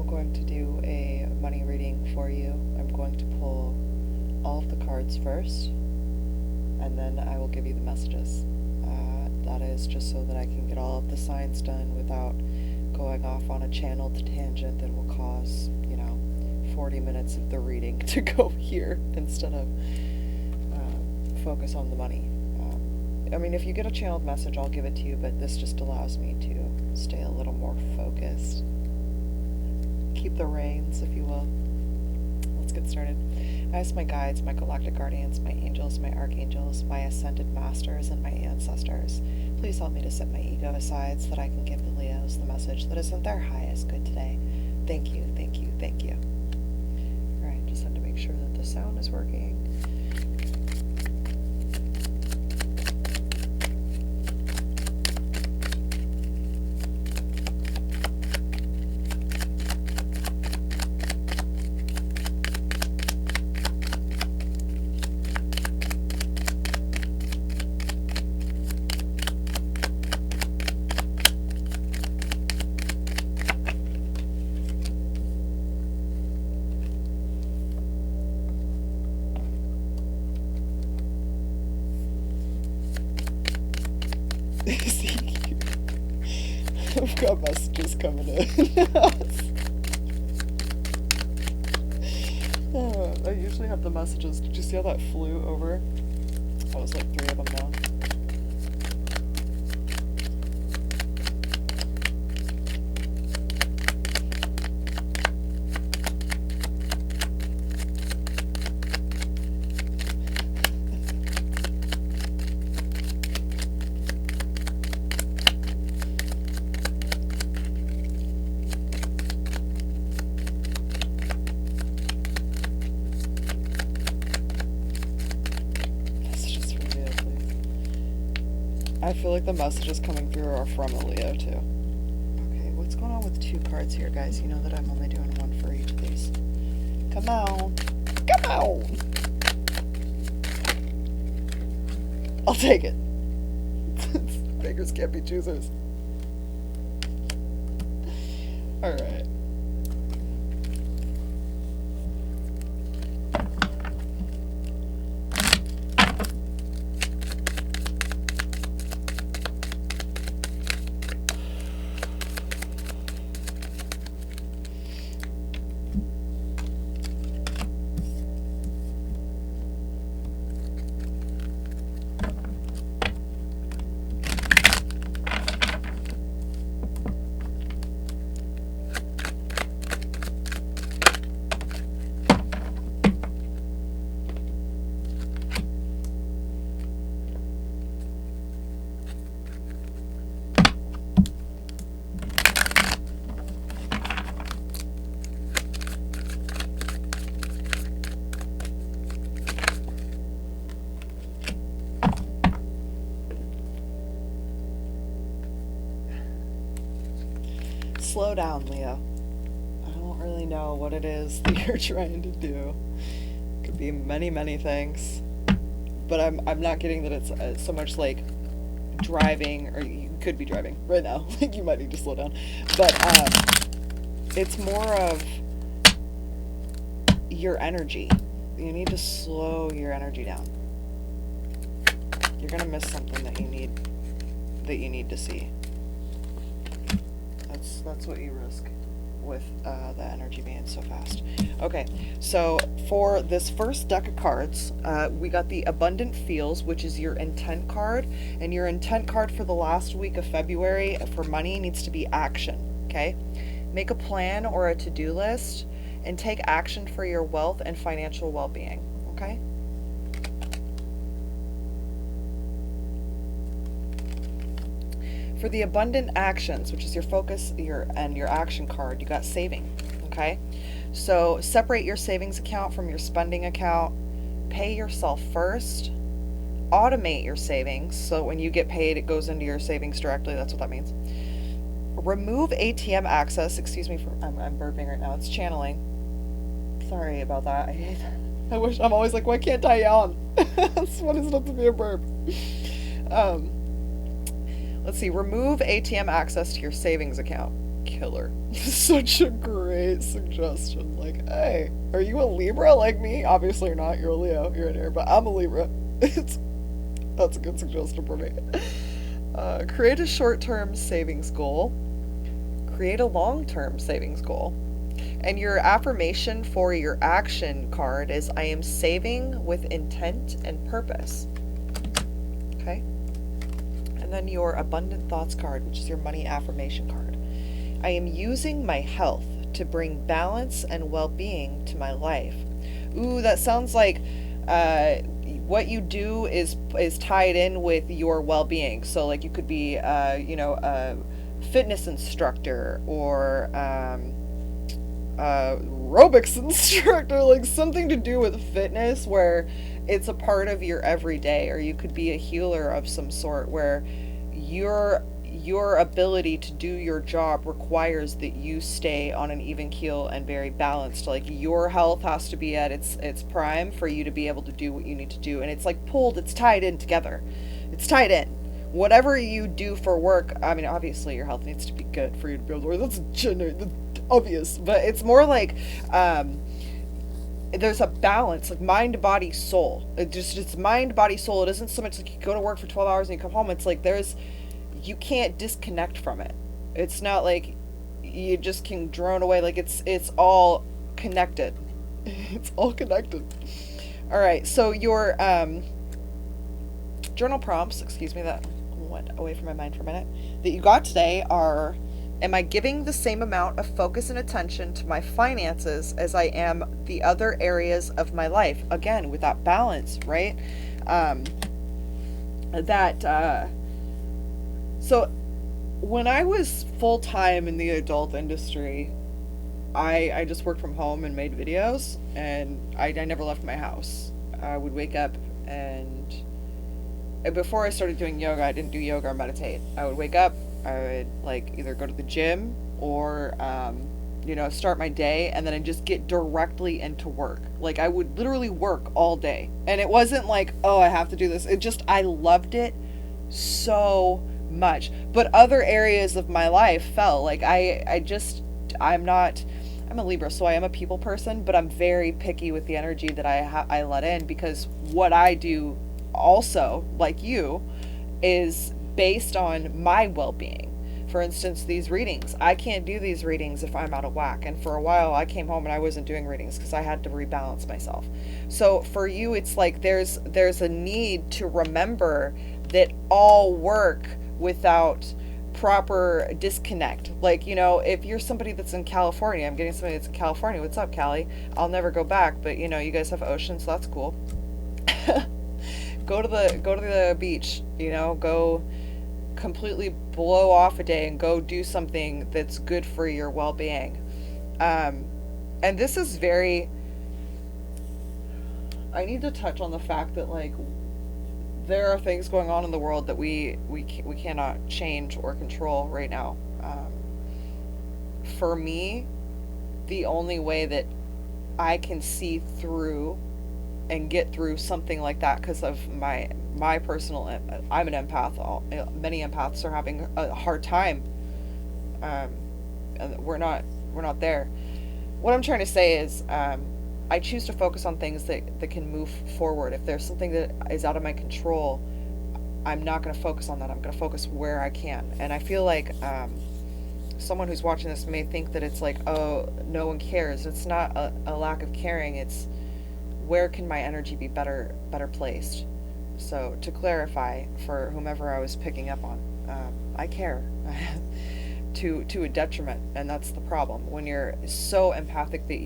going to do a money reading for you. I'm going to pull all of the cards first, and then I will give you the messages. That is just so that I can get all of the signs done without going off on a channeled tangent that will cause, 40 minutes of the reading to go here instead of focus on the money. If you get a channeled message, I'll give it to you, but this just allows me to stay a little more focused. Keep the reins, if you will. Let's get started. I ask my guides, my galactic guardians, my angels, my archangels, my ascended masters, and my ancestors, please help me to set my ego aside so that I can give the Leos the message that is in their highest good today. Thank you, thank you, thank you. Alright, just had to make sure that the sound is working. I've got messages coming in. I usually have the messages. Did you see how that flew over? That was like 3 of them now. I feel like the messages coming through are from a Leo too. Okay, what's going on with 2 cards here, guys? You know that I'm only doing 1 for each of these. Come on. Come on! I'll take it. Beggars can't be choosers. Alright. Slow down, Leo. I don't really know what it is that you're trying to do. Could be many, many things. But I'm not getting that it's so much like driving, or you could be driving right now. Like you might need to slow down. But it's more of your energy. You need to slow your energy down. You're gonna miss something that you need to see. That's what you risk with the energy being so fast. Okay, so for this first deck of cards, we got the Abundant Feels, which is your intent card, and your intent card for the last week of February for money needs to be action, okay? Make a plan or a to-do list and take action for your wealth and financial well-being, okay? For the Abundant Actions, which is your focus your action card, you got saving, okay? So separate your savings account from your spending account. Pay yourself first. Automate your savings, so when you get paid, it goes into your savings directly. That's what that means. Remove ATM access. Excuse me for I'm burping right now. It's channeling. Sorry about that. I wish I'm always like, why can't I yawn? What is it up to be a burp? Let's see. Remove ATM access to your savings account. killer. Such a great suggestion. Like, hey, are you a Libra like me? Obviously you're not. You're a Leo. You're in here, but I'm a Libra. That's a good suggestion for me. Create a short-term savings goal. Create a long-term savings goal. And your affirmation for your action card is, I am saving with intent and purpose. Okay? And then your abundant thoughts card, which is your money affirmation card. I am using my health to bring balance and well-being to my life. Ooh, that sounds like what you do is tied in with your well-being. So like you could be a fitness instructor or aerobics instructor, like something to do with fitness where it's a part of your everyday. Or you could be a healer of some sort where your ability to do your job requires that you stay on an even keel and very balanced. Like your health has to be at its prime for you to be able to do what you need to do. And it's like it's tied in together. It's tied in. Whatever you do for work, I mean, obviously your health needs to be good for you to be able to work. That's obvious. But it's more like there's a balance, like mind, body, soul. It's mind, body, soul. It isn't so much like you go to work for 12 hours and you come home. It's like you can't disconnect from it. It's not like you just can drone away. Like it's all connected. It's all connected. All right. So your journal prompts, that went away from my mind for a minute, that you got today are, am I giving the same amount of focus and attention to my finances as I am the other areas of my life? Again, with that balance, right? So when I was full-time in the adult industry, I just worked from home and made videos, and I never left my house. I would wake up, and before I started doing yoga, I didn't do yoga or meditate. I would wake up, I would either go to the gym or start my day, and then I'd just get directly into work. Like I would literally work all day, and it wasn't like, oh, I have to do this. It just, I loved it so much. But other areas of my life fell. Like I'm a Libra, so I am a people person, but I'm very picky with the energy that I let in, because what I do also, like you, is based on my well-being. For instance, these readings, I can't do these readings if I'm out of whack. And for a while I came home and I wasn't doing readings because I had to rebalance myself. So for you, it's like there's a need to remember that all work without proper disconnect. Like, if you're somebody that's in California, I'm getting somebody that's in California. What's up, Cali? I'll never go back, but you guys have oceans, so that's cool. Go to the beach, go completely blow off a day and go do something that's good for your well-being. And this is I need to touch on the fact that there are things going on in the world that we cannot change or control right now. For me, the only way that I can see through and get through something like that, because of my personal, I'm an empath. Many empaths are having a hard time. We're not there. What I'm trying to say is, I choose to focus on things that can move forward. If there's something that is out of my control, I'm not going to focus on that. I'm going to focus where I can. And I feel like someone who's watching this may think that it's like, oh, no one cares. It's not a lack of caring. It's where can my energy be better placed. So to clarify for whomever I was picking up on, I care to a detriment, and that's the problem. When you're so empathic that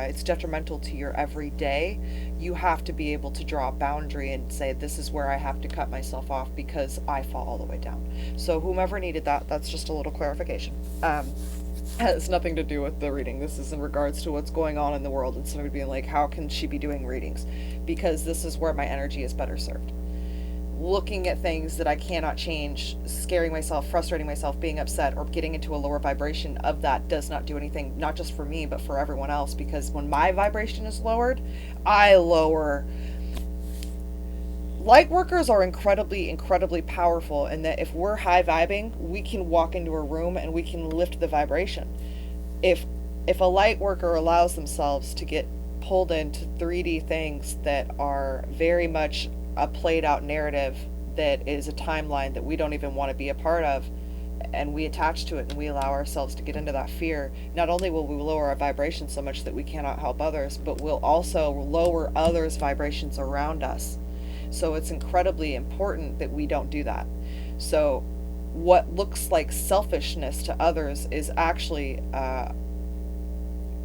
it's detrimental to your everyday, you have to be able to draw a boundary and say, this is where I have to cut myself off because I fall all the way down. So whomever needed that's just a little clarification. Has nothing to do with the reading. This is in regards to what's going on in the world, and somebody being like, how can she be doing readings? Because this is where my energy is better served. Looking at things that I cannot change, scaring myself, frustrating myself, being upset, or getting into a lower vibration of that does not do anything, not just for me, but for everyone else. Because when my vibration is lowered, I lower light workers are incredibly, incredibly powerful, and that if we're high vibing, we can walk into a room and we can lift the vibration. If a light worker allows themselves to get pulled into 3D things that are very much a played out narrative, that is a timeline that we don't even want to be a part of, and we attach to it and we allow ourselves to get into that fear, not only will we lower our vibration so much that we cannot help others, but we'll also lower others' vibrations around us. So it's incredibly important that we don't do that. So what looks like selfishness to others is actually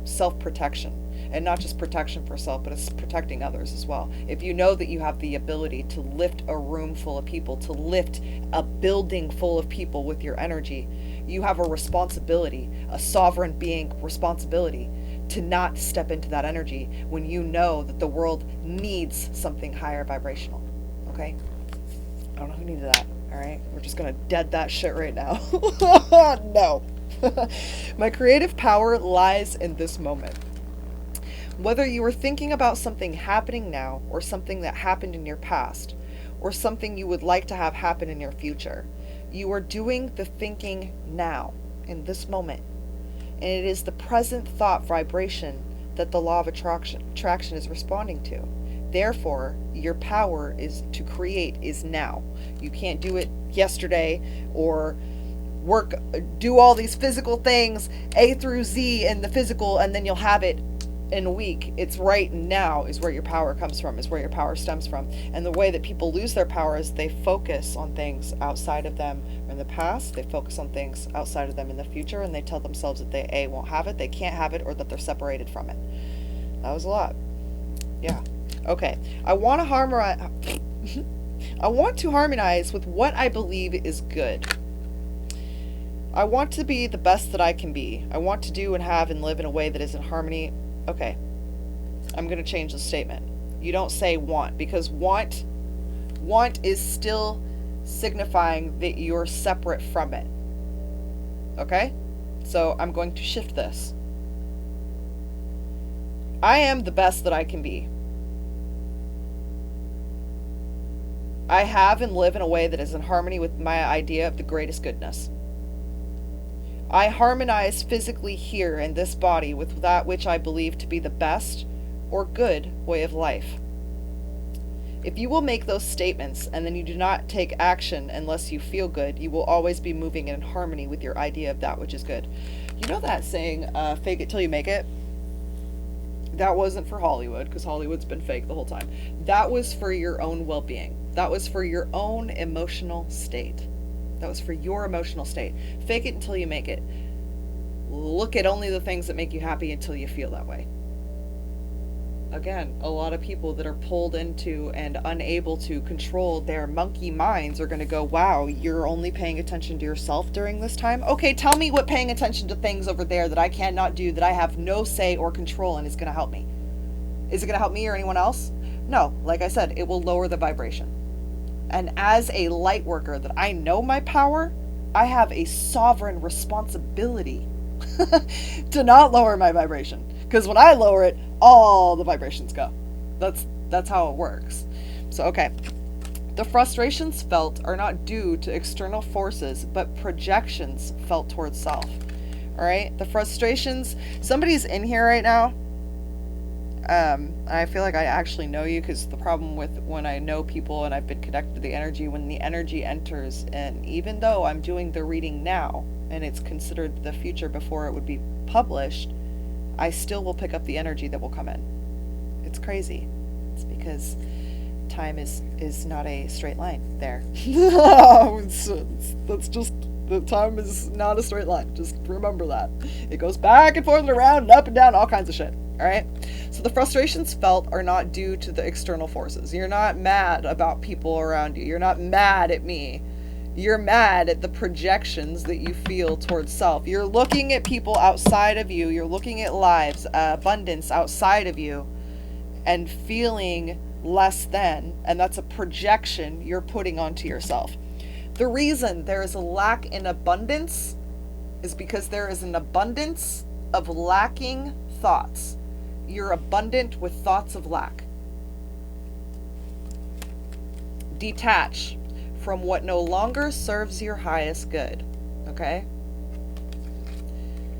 self-protection. And not just protection for self, but it's protecting others as well. If you know that you have the ability to lift a room full of people, to lift a building full of people with your energy, you have a responsibility, a sovereign being responsibility, to not step into that energy when you know that the world needs something higher vibrational. Okay? I don't know who needed that. All right? We're just going to dead that shit right now. No. My creative power lies in this moment. Whether you are thinking about something happening now, or something that happened in your past, or something you would like to have happen in your future, you are doing the thinking now, in this moment. And it is the present thought vibration that the law of attraction is responding to. Therefore, your power is to create is now. You can't do it yesterday, or do all these physical things, A through Z in the physical, and then you'll have it in a week. It's right now is where your power comes from, is where your power stems from. And the way that people lose their power is they focus on things outside of them in the past, they focus on things outside of them in the future, and they tell themselves that they A, won't have it, they can't have it, or that they're separated from it. That was a lot. Yeah. Okay. I want to harmonize with what I believe is good. I want to be the best that I can be. I want to do and have and live in a way that is in harmony. Okay, I'm going to change the statement. You don't say want, because want is still signifying that you're separate from it. Okay? So I'm going to shift this. I am the best that I can be. I have and live in a way that is in harmony with my idea of the greatest goodness. I harmonize physically here in this body with that which I believe to be the best or good way of life. If you will make those statements and then you do not take action unless you feel good, you will always be moving in harmony with your idea of that which is good. You know that saying, fake it till you make it? That wasn't for Hollywood, because Hollywood's been fake the whole time. That was for your own well-being. That was for your own emotional state. That was for your emotional state. Fake it until you make it. Look at only the things that make you happy until you feel that way. Again, a lot of people that are pulled into and unable to control their monkey minds are going to go, wow, you're only paying attention to yourself during this time? Okay, tell me what paying attention to things over there that I cannot do, that I have no say or control in, is going to help me. Is it going to help me or anyone else? No, like I said, it will lower the vibration. And as a light worker that I know my power, I have a sovereign responsibility to not lower my vibration. Because when I lower it, all the vibrations go. That's how it works. So, okay. The frustrations felt are not due to external forces, but projections felt towards self. All right? The frustrations, somebody's in here right now. I feel like I actually know you, because the problem with when I know people and I've been connected to the energy, when the energy enters, and even though I'm doing the reading now and it's considered the future before it would be published, I still will pick up the energy that will come in. It's crazy. It's because time is not a straight line there. That's just, the time is not a straight line. Just remember that. It goes back and forth and around and up and down, all kinds of shit. All right? So the frustrations felt are not due to the external forces. You're not mad about people around you. You're not mad at me. You're mad at the projections that you feel towards self. You're looking at people outside of you. You're looking at lives, abundance outside of you, and feeling less than. And that's a projection you're putting onto yourself. The reason there is a lack in abundance is because there is an abundance of lacking thoughts. You're abundant with thoughts of lack. Detach from what no longer serves your highest good, okay?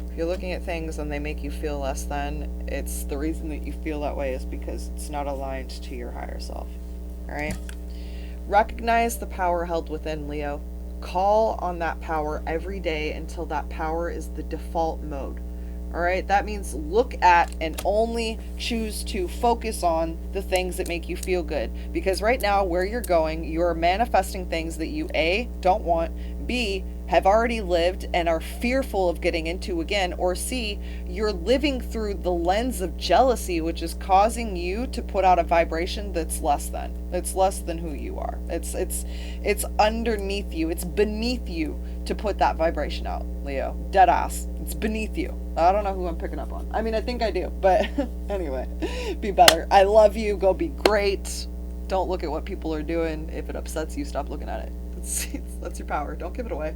If you're looking at things and they make you feel less than, it's the reason that you feel that way is because it's not aligned to your higher self, all right? Recognize the power held within, Leo. Call on that power every day until that power is the default mode. All right, that means look at and only choose to focus on the things that make you feel good. Because right now, where you're going, you're manifesting things that you A, don't want, B, have already lived and are fearful of getting into again, or C, you're living through the lens of jealousy, which is causing you to put out a vibration that's less than. It's less than who you are. It's underneath you. It's beneath you to put that vibration out, Leo. Dead ass. It's beneath you. I don't know who I'm picking up on. I mean, I think I do, but anyway, be better. I love you. Go be great. Don't look at what people are doing. If it upsets you, stop looking at it. That's your power. Don't give it away.